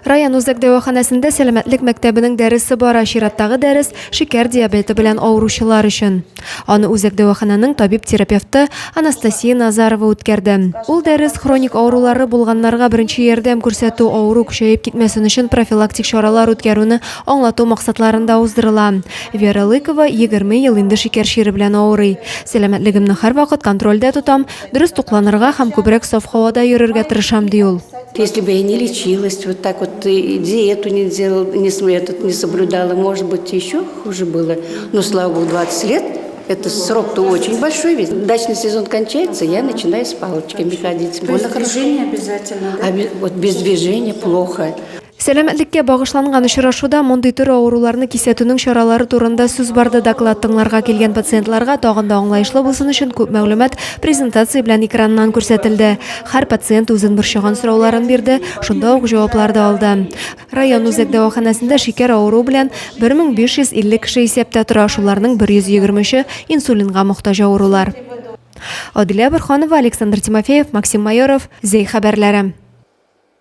Район үзәк дәваханәсендә сәламәтлек мәктәбенең дәресе бара. Чираттагы дәрес шикәр диабеты белән авыручылар өчен. Аны үзәк дәваханәнең табиб-терапевты Анастасия Назарова үткәрде. Ул дәрес хроник авырулары булганнарга беренче ярдәм күрсәтү, авыру көчәеп китмәсен өчен профилактик чаралар үткәрүне аңлату максатларында уздырыла. Вера Лыкова 20 ел инде шикәр шире белән авырый. Сәламәтлегемне һәрвакыт контрольдә тотам, дөрес тукланырга һәм күбрәк саф һавада йөрергә тырышам, ди ул. Если бы я не лечилась, вот так вот и диету не делала, не соблюдала, может быть, еще хуже было. Но, слава богу, 20 лет, это срок-то очень большой, ведь дачный сезон кончается, я начинаю с палочками ходить. То есть движение обязательно, да? Вот без движения плохо. Сәламәтлеккә багышланган очрашуда мондый төр авыруларны кисәтүнең чаралары турында сүз барды. Доклад тыңларга килгән пациентларга тагын да аңлаешлы булсын өчен күп мәгълүмат презентация белән экраннан күрсәтелде. Һәр пациент үзен борчыган сорауларын бирде, шунда ук җаваплар да алды. Район үзәк дәваханәсендә шикәр авыру белән 1550 кеше исәптә тора, шуларның 123-е инсулинга мохтаҗ авырулар. Адилә Борханова, Александр Тимофеев, Максим Майоров, Зей хәбәрләре.